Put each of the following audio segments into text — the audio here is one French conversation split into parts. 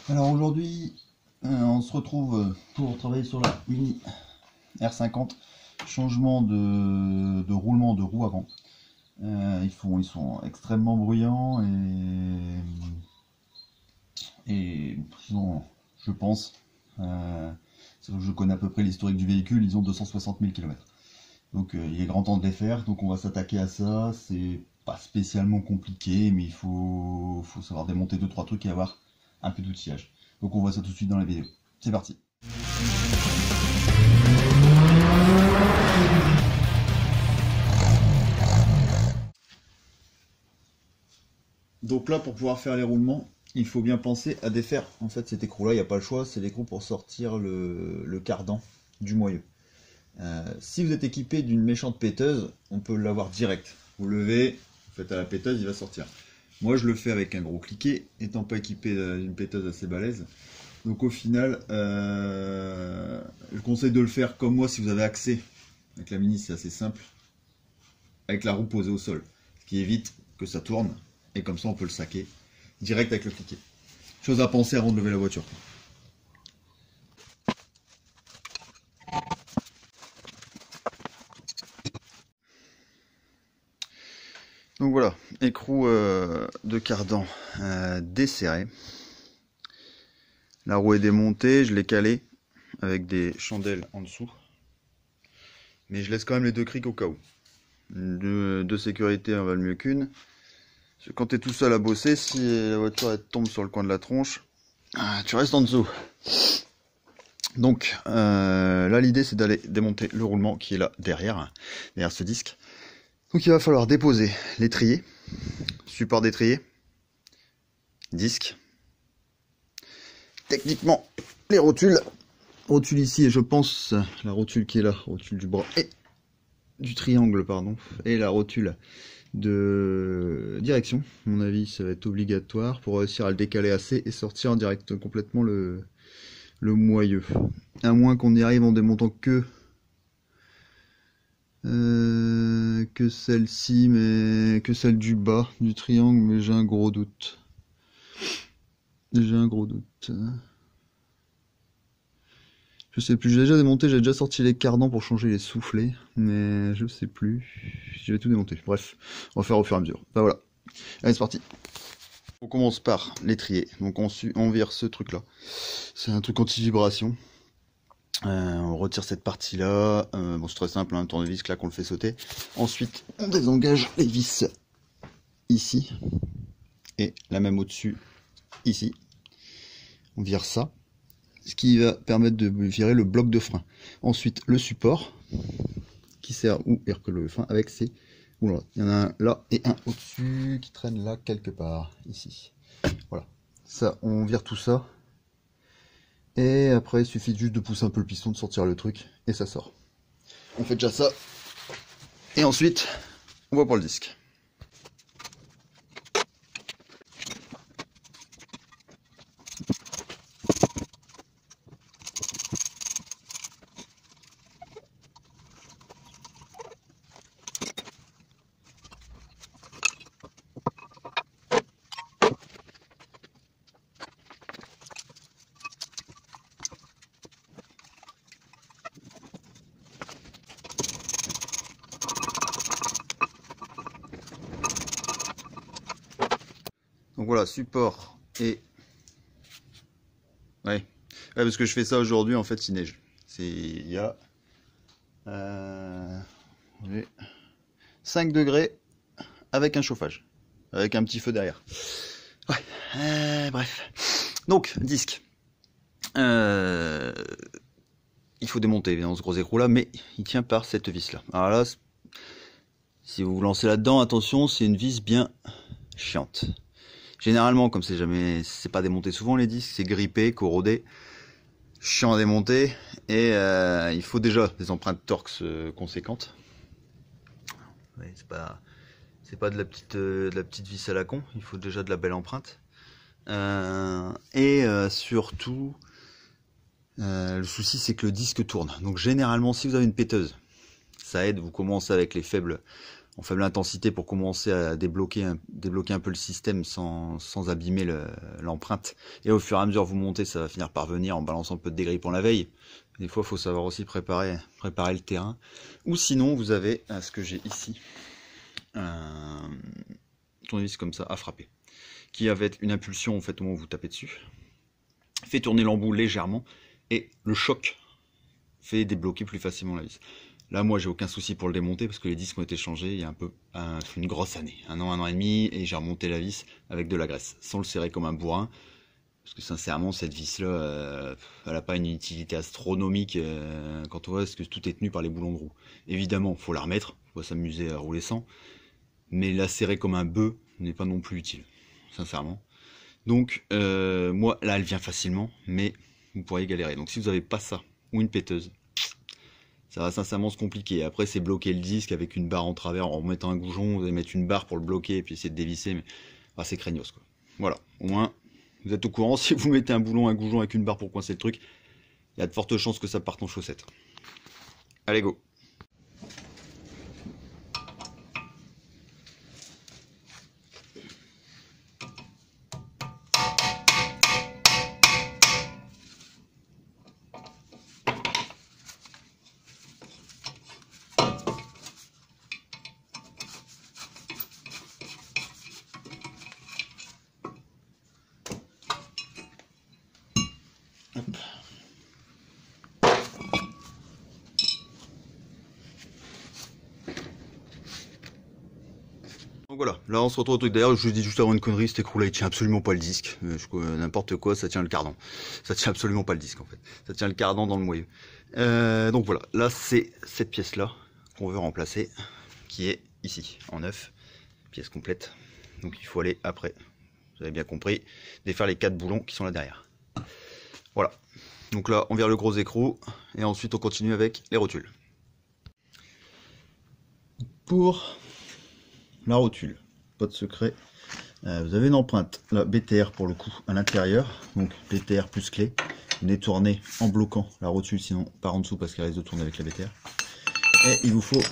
Alors aujourd'hui, on se retrouve pour travailler sur la Mini R50. Changement de roulement de roue avant. Ils sont extrêmement bruyants et je pense, je connais à peu près l'historique du véhicule, ils ont 260 000 km. Donc il est grand temps de les faire, donc on va s'attaquer à ça. C'est pas spécialement compliqué, mais il faut savoir démonter 2-3 trucs et avoir un peu d'outillage. Donc on voit ça tout de suite dans la vidéo. C'est parti. Donc là, pour pouvoir faire les roulements, il faut bien penser à défaire en fait cet écrou là. Il n'y a pas le choix, c'est l'écrou pour sortir le cardan du moyeu. Si vous êtes équipé d'une méchante péteuse, on peut l'avoir direct. Vous levez, vous faites à la péteuse, il va sortir. Moi je le fais avec un gros cliquet, étant pas équipé d'une péteuse assez balèze. Donc au final, je conseille de le faire comme moi si vous avez accès. Avec la Mini c'est assez simple. Avec la roue posée au sol. Ce qui évite que ça tourne. Et comme ça on peut le saquer direct avec le cliquet. Chose à penser avant de lever la voiture. Donc voilà, écrou de cardan desserré. La roue est démontée, je l'ai calée avec des chandelles en dessous. Mais je laisse quand même les deux crics au cas où. De sécurité, en valent mieux qu'une. Quand tu es tout seul à bosser, si la voiture elle tombe sur le coin de la tronche, tu restes en dessous. Donc là l'idée c'est d'aller démonter le roulement qui est là derrière ce disque. Donc il va falloir déposer l'étrier, support d'étrier, disque, techniquement les rotules ici et je pense la rotule qui est là, rotule du bras et du triangle pardon, et la rotule de direction. À mon avis ça va être obligatoire pour réussir à le décaler assez et sortir en direct complètement le moyeu. À moins qu'on y arrive en démontant que celle-ci, mais que celle du bas du triangle, mais j'ai un gros doute. Je sais plus, j'ai déjà démonté, j'ai déjà sorti les cardans pour changer les soufflets, mais je sais plus. J'ai tout démonté. Bref, on va faire au fur et à mesure. Ben voilà. Allez, c'est parti. On commence par l'étrier. Donc on vire ce truc là. C'est un truc anti-vibration. On retire cette partie là. Bon, c'est très simple, un tournevis là qu'on le fait sauter. Ensuite, on désengage les vis ici. Et la même au-dessus, ici. On vire ça. Ce qui va permettre de virer le bloc de frein. Ensuite, le support qui sert que le frein avec ses. Oula, il y en a un là et un au-dessus qui traîne là quelque part, ici. Voilà. Ça, on vire tout ça. Et après, il suffit juste de pousser un peu le piston, de sortir le truc, et ça sort. On fait déjà ça. Et ensuite, on va pour le disque. Donc voilà, support et... Ouais, parce que je fais ça aujourd'hui, en fait, il neige. Il y a 5 degrés avec un chauffage, avec un petit feu derrière. Ouais, bref. Donc, disque. Il faut démonter évidemment ce gros écrou là, mais il tient par cette vis là. Alors là, si vous vous lancez là-dedans, attention, c'est une vis bien chiante. Généralement, comme c'est pas démonté souvent les disques, c'est grippé, corrodé, chiant à démonter, et il faut déjà des empreintes Torx conséquentes. Ouais, c'est pas de la petite vis à la con, il faut déjà de la belle empreinte. Surtout, le souci c'est que le disque tourne. Donc généralement, si vous avez une péteuse, ça aide. Vous commencez avec les faibles en faible intensité pour commencer à débloquer un peu le système sans abîmer l'empreinte. Et au fur et à mesure vous montez, ça va finir par venir en balançant un peu de dégrippant la veille. Des fois, il faut savoir aussi préparer le terrain. Ou sinon, vous avez ce que j'ai ici, un tournevis comme ça à frapper, qui avait une impulsion en fait au moment où vous tapez dessus, fait tourner l'embout légèrement et le choc fait débloquer plus facilement la vis. Là, moi, j'ai aucun souci pour le démonter parce que les disques ont été changés il y a une grosse année, un an et demi, et j'ai remonté la vis avec de la graisse, sans le serrer comme un bourrin. Parce que sincèrement, cette vis-là, elle n'a pas une utilité astronomique quand on voit que tout est tenu par les boulons de roue. Évidemment, il faut la remettre, il faut s'amuser à rouler sans, mais la serrer comme un bœuf n'est pas non plus utile, sincèrement. Donc, moi, là, elle vient facilement, mais vous pourriez galérer. Donc, si vous n'avez pas ça, ou une péteuse, ça va sincèrement se compliquer. Après, c'est bloquer le disque avec une barre en travers en mettant un goujon. Vous allez mettre une barre pour le bloquer et puis essayer de dévisser. Mais c'est craignos, quoi. Voilà, au moins, vous êtes au courant. Si vous mettez un goujon avec une barre pour coincer le truc, il y a de fortes chances que ça parte en chaussettes. Allez, go! Donc voilà, là on se retrouve au truc. D'ailleurs, je vous dis juste avant une connerie, cet écrou là il tient absolument pas le disque. N'importe quoi, ça tient le cardan. Ça tient absolument pas le disque en fait. Ça tient le cardan dans le moyeu. Donc voilà, là c'est cette pièce là qu'on veut remplacer, qui est ici, en neuf, pièce complète. Donc il faut aller après, vous avez bien compris, défaire les 4 boulons qui sont là derrière. Voilà, donc là on vire le gros écrou, et ensuite on continue avec les rotules. Pour la rotule, pas de secret, vous avez une empreinte, la BTR pour le coup, à l'intérieur, donc BTR plus clé, venez tourner en bloquant la rotule, sinon par en dessous parce qu'elle risque de tourner avec la BTR. Et il vous faut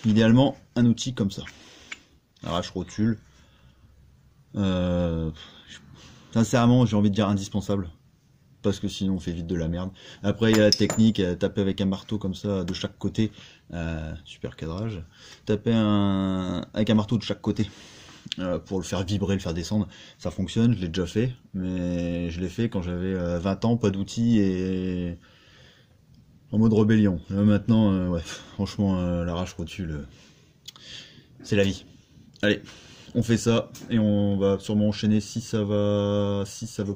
idéalement un outil comme ça, arrache rotule, sincèrement j'ai envie de dire indispensable, parce que sinon on fait vite de la merde. Après il y a la technique, taper avec un marteau comme ça de chaque côté, super cadrage, taper avec un marteau de chaque côté pour le faire vibrer, le faire descendre, ça fonctionne, je l'ai déjà fait, mais je l'ai fait quand j'avais 20 ans, pas d'outils et en mode rébellion. Là, maintenant, ouais, franchement, l'arrache rotule, c'est la vie. Allez, on fait ça et on va sûrement enchaîner si ça veut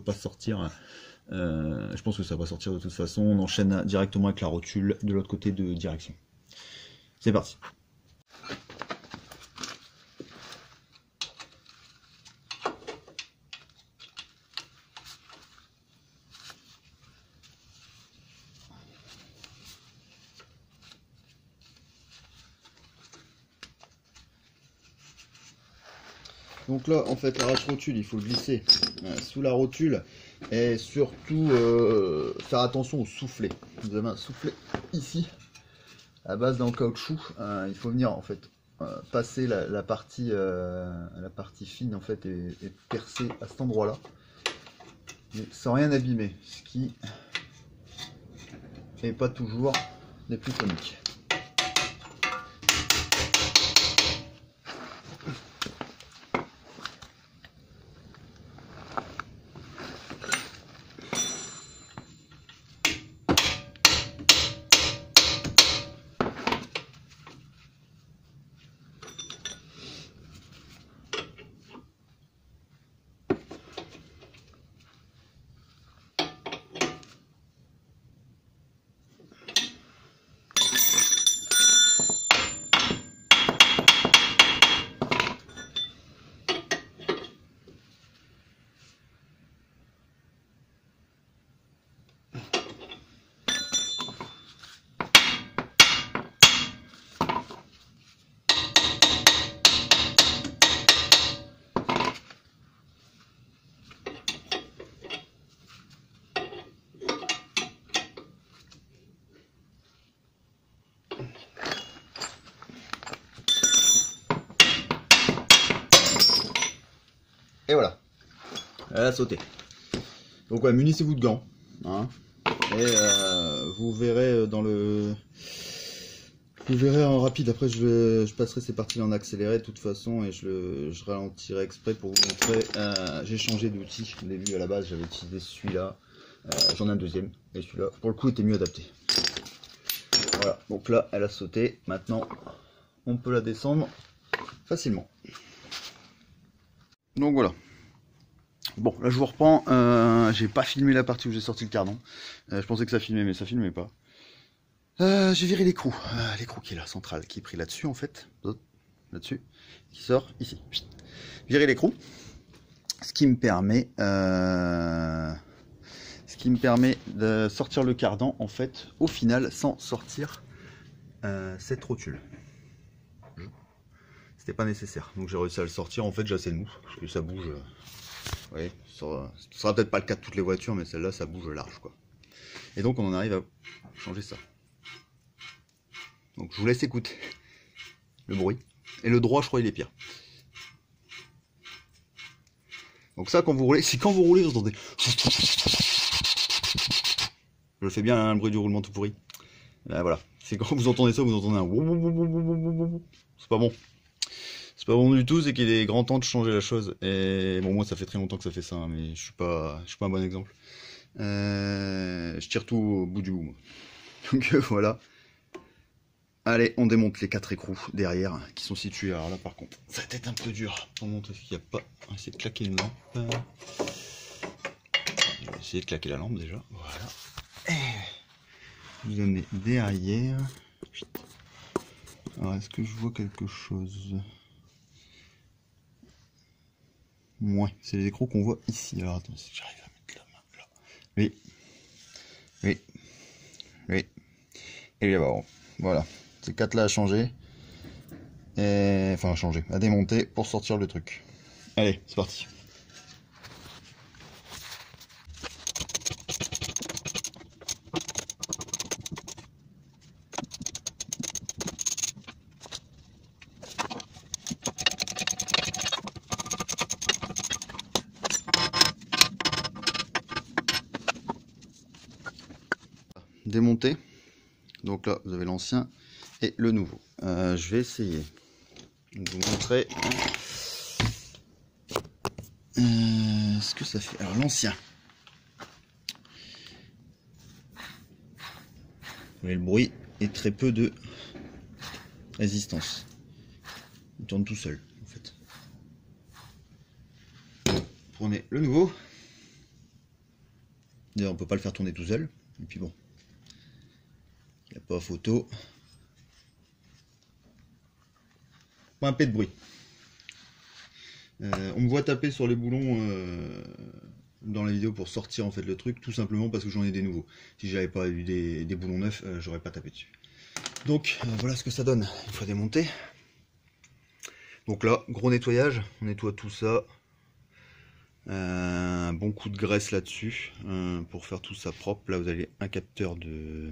pas sortir. Je pense que ça va sortir de toute façon. On enchaîne directement avec la rotule de l'autre côté de direction. C'est parti. Donc là, en fait, l'arrache rotule, il faut le glisser sous la rotule et surtout faire attention au soufflet. Vous avez un soufflet ici, à base d'un caoutchouc. Il faut venir en fait passer la partie fine en fait et percer à cet endroit-là, mais sans rien abîmer, ce qui n'est pas toujours des plus comiques. Et voilà, elle a sauté. Donc ouais, munissez-vous de gants, hein, et vous verrez dans le... Vous verrez en rapide, après je passerai ces parties en accéléré de toute façon et je ralentirai exprès pour vous montrer. J'ai changé d'outil, au début à la base j'avais utilisé celui-là, j'en ai un deuxième, et celui-là pour le coup était mieux adapté. Voilà, donc là elle a sauté, maintenant on peut la descendre facilement. Donc voilà. Bon, là je vous reprends, j'ai pas filmé la partie où j'ai sorti le cardan, je pensais que ça filmait mais ça filmait pas. J'ai viré l'écrou qui est là, central, qui est pris là-dessus en fait, là-dessus, qui sort ici. Virer l'écrou, ce qui me permet de sortir le cardan en fait, au final, sans sortir cette rotule. C'était pas nécessaire, donc j'ai réussi à le sortir. En fait, j'ai assez de mou, parce que ça bouge. Vous voyez, ce sera peut-être pas le cas de toutes les voitures, mais celle-là, ça bouge large, quoi. Et donc, on en arrive à changer ça. Donc je vous laisse écouter le bruit. Et le droit, je crois, il est pire. Donc ça, quand vous roulez, vous entendez. Je fais bien hein, le bruit du roulement tout pourri. Là, voilà. C'est quand vous entendez ça, vous entendez un... C'est pas bon. C'est pas bon du tout, c'est qu'il est grand temps de changer la chose. Et bon, moi, ça fait très longtemps que ça fait ça, hein, mais je suis pas un bon exemple. Je tire tout au bout du bout, moi. Donc voilà. Allez, on démonte les 4 écrous derrière qui sont situés. Alors là, par contre, ça va être un peu dur pour montrer qu'il n'y a pas. On va essayer de claquer une lampe. Je vais essayer de claquer la lampe déjà. Voilà. Je vous mets derrière. Alors, est-ce que je vois quelque chose? Ouais, c'est les écrous qu'on voit ici. Alors, attends, si j'arrive à mettre la main là. Oui. Oui. Oui. Et bien, bon. Voilà. Ces 4 là à changer. Et... Enfin, à changer. À démonter pour sortir le truc. Allez, c'est parti. Démonter. Donc là, vous avez l'ancien et le nouveau. Je vais essayer de vous montrer ce que ça fait. Alors l'ancien. Vous voyez le bruit et très peu de résistance. Il tourne tout seul en fait. Prenez le nouveau. D'ailleurs on peut pas le faire tourner tout seul. Et puis bon. Il n'y a pas photo. Pas un pet de bruit. On me voit taper sur les boulons dans la vidéo pour sortir en fait le truc, tout simplement parce que j'en ai des nouveaux. Si j'avais pas eu des boulons neufs, j'aurais pas tapé dessus. Donc voilà ce que ça donne une fois démonté. Donc là, gros nettoyage, on nettoie tout ça. Un bon coup de graisse là-dessus pour faire tout ça propre. Là vous avez un capteur de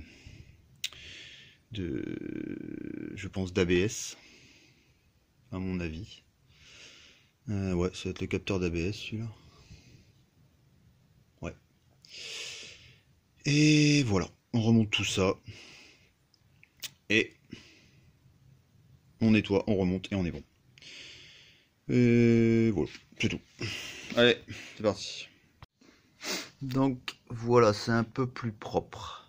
je pense d'ABS à mon avis. Ouais, ça va être le capteur d'ABS celui-là. Ouais. Et voilà, on remonte tout ça. Et on nettoie, on remonte et on est bon. Et voilà, c'est tout. Allez, c'est parti. Donc voilà, c'est un peu plus propre.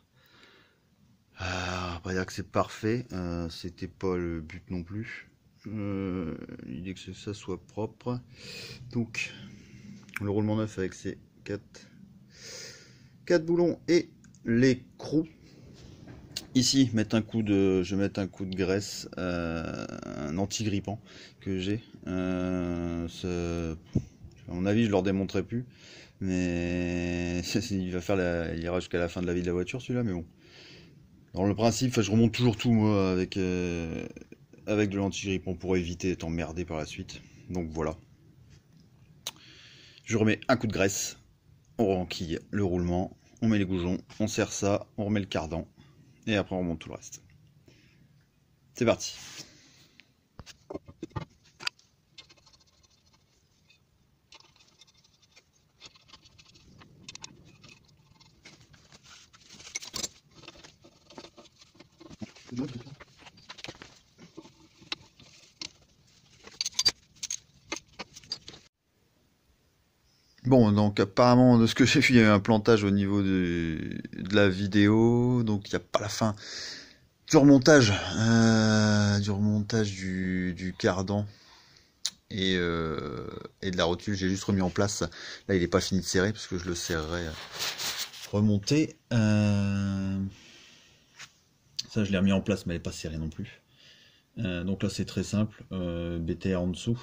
On va pas dire que c'est parfait, c'était pas le but non plus. L'idée que ça soit propre. Donc le roulement neuf avec ses 4 boulons et l'écrou. Ici, je vais mettre un coup de graisse, un anti-grippant que j'ai. À mon avis, je leur démontrerai plus, mais il ira jusqu'à la fin de la vie de la voiture celui-là, mais bon. Dans le principe, je remonte toujours tout moi avec de l'anti-grippant pour éviter d'être emmerdé par la suite. Donc voilà. Je remets un coup de graisse, on renquille le roulement, on met les goujons, on serre ça, on remet le cardan. Et après on remonte tout le reste. C'est parti. Bon, donc apparemment, de ce que j'ai vu, il y a eu un plantage au niveau de la vidéo, donc il n'y a pas la fin du remontage du cardan et de la rotule. J'ai juste remis en place. Là, il n'est pas fini de serrer parce que je le serrerai remonté. Ça, je l'ai remis en place, mais elle n'est pas serrée non plus. Donc là, c'est très simple. BTR en dessous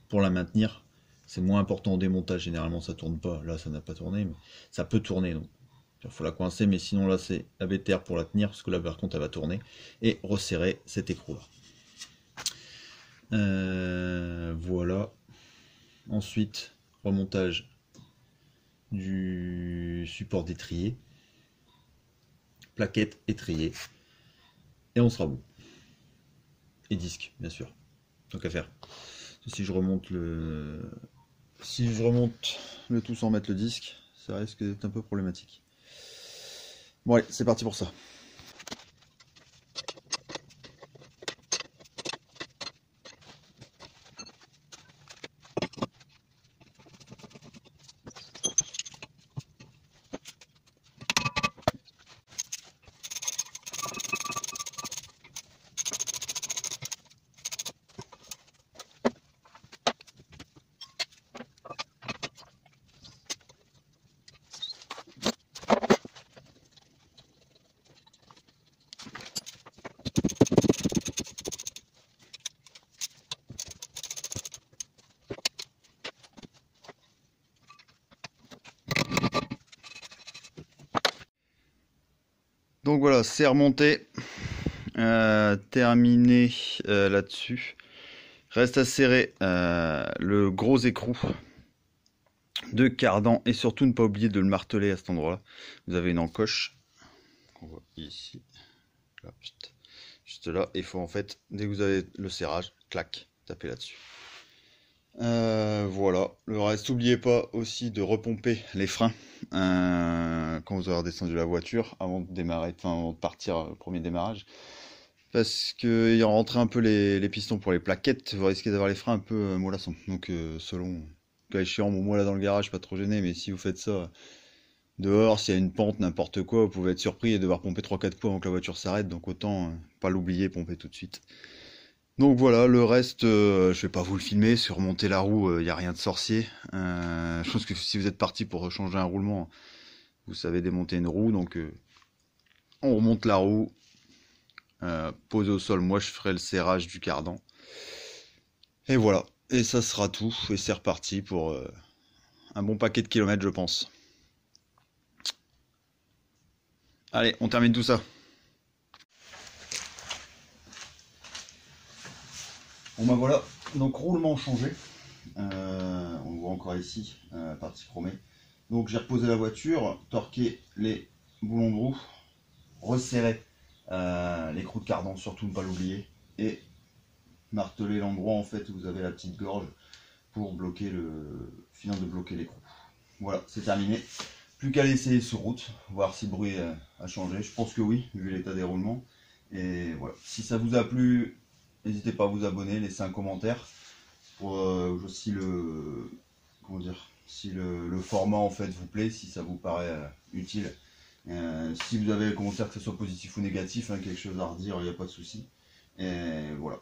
pour la maintenir. C'est moins important au démontage, généralement ça tourne pas. Là, ça n'a pas tourné, mais ça peut tourner. Donc, il faut la coincer, mais sinon là, c'est la BTR pour la tenir, parce que là, par contre, elle va tourner. Et resserrer cet écrou là. Voilà. Ensuite, remontage du support d'étrier. Plaquette, étrier. Et on sera bon. Et disque, bien sûr. Tant qu'à faire. Si je remonte le tout sans mettre le disque, ça risque d'être un peu problématique. Bon allez, c'est parti pour ça. Donc voilà, c'est remonté, terminé là-dessus. Reste à serrer le gros écrou de cardan et surtout ne pas oublier de le marteler à cet endroit-là. Vous avez une encoche qu'on voit ici, là, juste là. Il faut en fait, dès que vous avez le serrage, clac, taper là-dessus. Voilà, le reste, n'oubliez pas aussi de repomper les freins quand vous aurez redescendu la voiture avant de démarrer, enfin avant de partir au premier démarrage, parce que ayant rentré un peu les pistons pour les plaquettes, vous risquez d'avoir les freins un peu mollassons. Donc selon cas échéant, bon, moi là dans le garage, je suis pas trop gêné, mais si vous faites ça dehors, s'il y a une pente, n'importe quoi, vous pouvez être surpris et devoir pomper 3-4 coups avant que la voiture s'arrête, donc autant pas l'oublier, pomper tout de suite. Donc voilà, le reste, je vais pas vous le filmer, sur remonter la roue, il n'y a rien de sorcier. Je pense que si vous êtes parti pour changer un roulement, vous savez démonter une roue, donc on remonte la roue, posé au sol, moi je ferai le serrage du cardan. Et voilà, et ça sera tout, et c'est reparti pour un bon paquet de kilomètres je pense. Allez, on termine tout ça. Bon bah voilà, donc roulement changé, on le voit encore ici, partie chromée. Donc j'ai reposé la voiture, torqué les boulons de roue, resserré l'écrou de cardan, surtout ne pas l'oublier, et marteler l'endroit en fait où vous avez la petite gorge pour bloquer finir de bloquer l'écrou. Voilà, c'est terminé. Plus qu'à l'essayer sur route, voir si le bruit a changé. Je pense que oui, vu l'état des roulements. Et voilà, si ça vous a plu, n'hésitez pas à vous abonner, laisser un commentaire pour si le format en fait vous plaît, si ça vous paraît utile. Si vous avez un commentaire, que ce soit positif ou négatif, hein, quelque chose à redire, il n'y a pas de souci. Et voilà.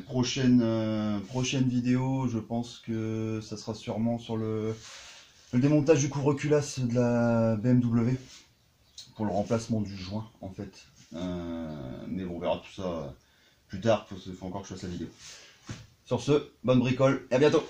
Prochaine vidéo, je pense que ça sera sûrement sur le démontage du couvre-culasse de la BMW pour le remplacement du joint en fait. Mais bon, on verra tout ça plus tard, parce qu'il faut encore que je fasse la vidéo. Sur ce, bonne bricole et à bientôt!